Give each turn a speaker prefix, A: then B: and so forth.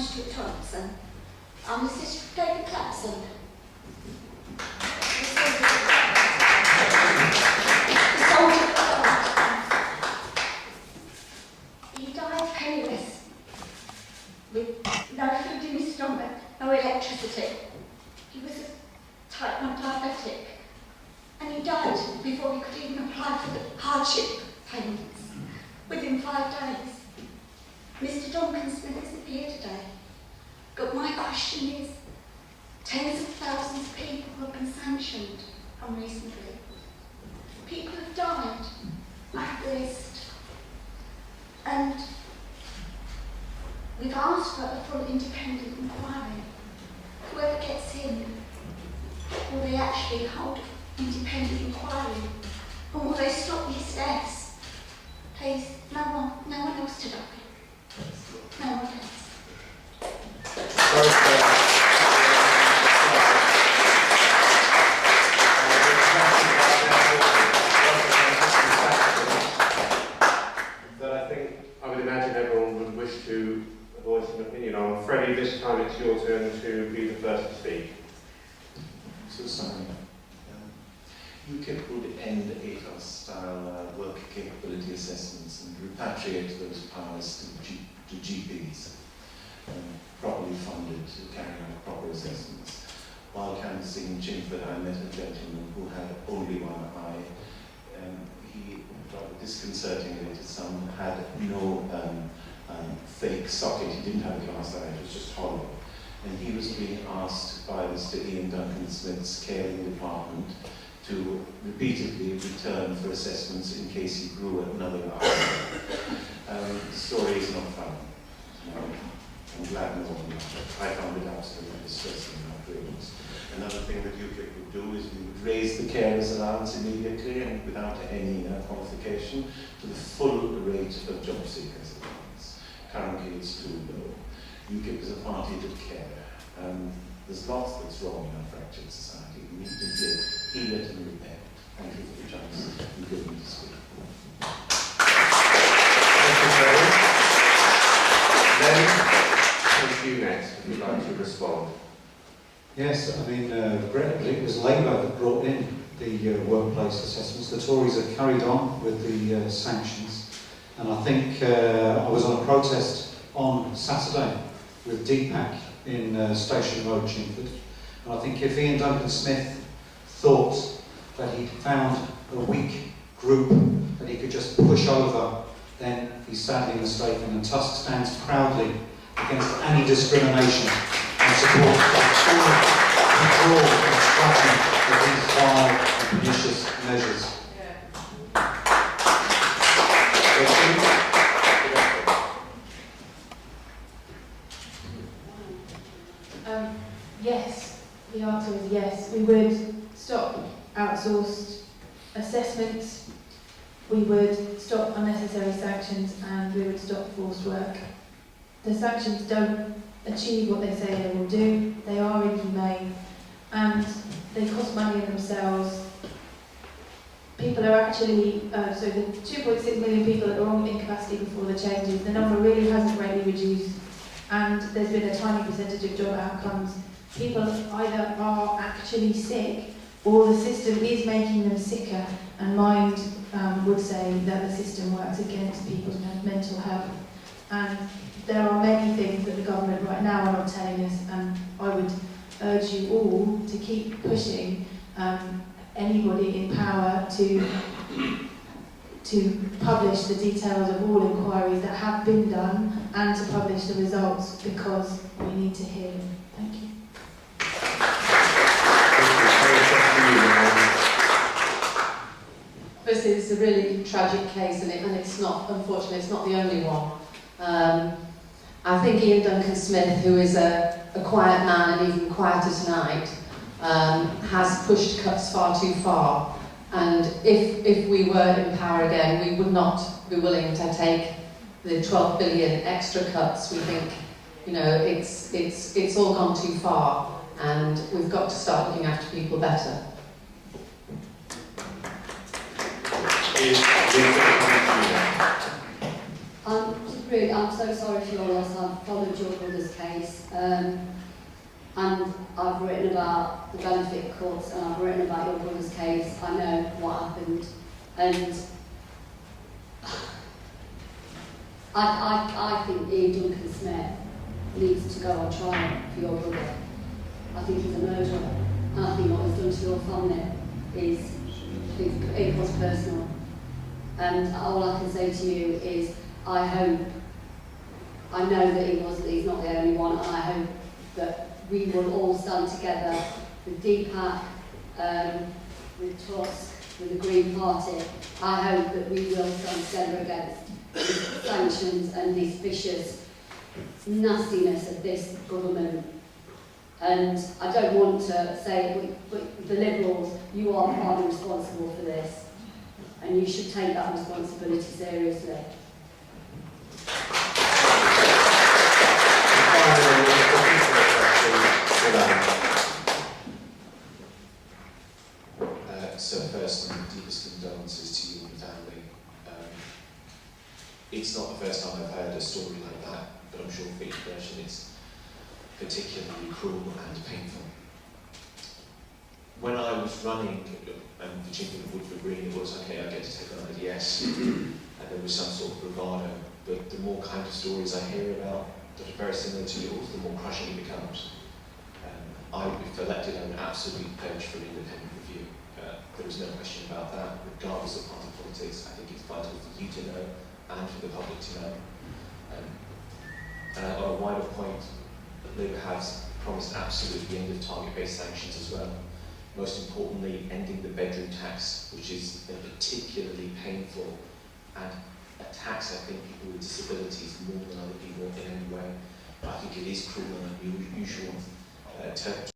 A: Stuart Thompson. I'm the sister of David Clapson. The soldier of God. He died penniless, with no food in his stomach, no electricity. He was a type 1 diabetic, and he died before he could even apply for the hardship payments, within 5 days. Mr. Duncan Smith isn't here today, but my question is, tens of thousands of people have been sanctioned unreasonably. People have died, I have the list, and we've asked for a full independent inquiry. Whoever gets in, will they actually hold an independent inquiry? Or will they stop these deaths? Please, no one else to die. No one else.
B: That I think, I would imagine everyone would wish to voice an opinion on. Freddie, this time it's your turn to be the first to speak.
C: So, Simon, UKIP would end ATOS-style work capability assessments and repatriate those powers to GPs, properly funded to carry out proper assessments. While canvassing in Chingford, I met a gentleman who had only one eye. He, rather disconcertingly to some, had no fake socket. He didn't have a glass eye, it was just hollow. And he was being asked by Mr. Ian Duncan Smith's caring department to repeatedly return for assessments in case he grew another eye. The story is not fun. I'm glad no one laughed. I found it absolutely distressing and outrageous. Another thing that UKIP would do is we would raise the carers allowance immediately and without any qualification to the full rate of job seekers allowance. Currently it's too low. UKIP is a party to care. There's lots that's wrong in our fractured society. We need to heal it and repair it. Thank you for the chance you've given me to speak.
B: Thank you, Freddie. Then, thank you next, if you'd like to respond.
D: Yes, I mean, regrettably, it was Labour that brought in the workplace assessments. The Tories have carried on with the sanctions. And I think I was on a protest on Saturday with DPAC in Station Road, Chingford. And I think if Ian Duncan Smith thought that he'd found a weak group that he could just push over, then he's sadly mistaken. And Tusk stands proudly against any discrimination and supports the full control and destruction of these vile and pernicious measures.
E: Yes, the answer is yes. We would stop outsourced assessments, we would stop unnecessary sanctions, and we would stop forced work. The sanctions don't achieve what they say they will do. They are inhumane and they cost money in themselves. People are actually, so the 2.6 million people that are on incapacity before the changes, the number really hasn't greatly reduced, and there's been a tiny percentage of job outcomes. People either are actually sick or the system is making them sicker, and Mind would say that the system works against people's mental health. And there are many things that the government right now are not telling us, and I would urge you all to keep pushing anybody in power to publish the details of all inquiries that have been done and to publish the results, because we need to hear them. Thank you.
F: Firstly, it's a really tragic case, and it's not, unfortunately, it's not the only one. I think Ian Duncan Smith, who is a quiet man and even quieter tonight, has pushed cuts far too far. And if we were in power again, we would not be willing to take the 12 billion extra cuts. We think, you know, it's all gone too far, and we've got to start looking after people better.
A: I'm
G: I'm so sorry for your loss. I've followed your brother's case, and I've written about the benefit cuts, and I've written about your brother's case. I know what happened, and I think Ian Duncan Smith needs to go on trial for your brother. I think he's a murderer, and I think what he's done to your family is it was personal. And all I can say to you is, I know that he's not the only one, and I hope that we will all stand together with DPAC, with Tusk, with the Green Party. I hope that we will stand together against these sanctions and this vicious nastiness of this government. And I don't want to say it, but the Liberals, you are partly responsible for this, and you should take that responsibility seriously.
C: So first, my deepest condolences to you and your family. It's not the first time I've heard a story like that, but I'm sure for each version it's particularly cruel and painful. When I was running for Chingford and Woodford Green, it was okay, I get to take on IDS, and there was some sort of bravado, but the more kind of stories I hear about that are very similar to yours, the more crushing it becomes. If elected, I would absolutely pledge for an independent review. There is no question about that, regardless of party politics. I think it's vital for you to know and for the public to know. And on a wider point, Labour has promised absolute the end of target-based sanctions as well. Most importantly, ending the bedroom tax, which is a particularly painful and attacks, I think, people with disabilities more than other people in any way. I think it is cruel and unusual to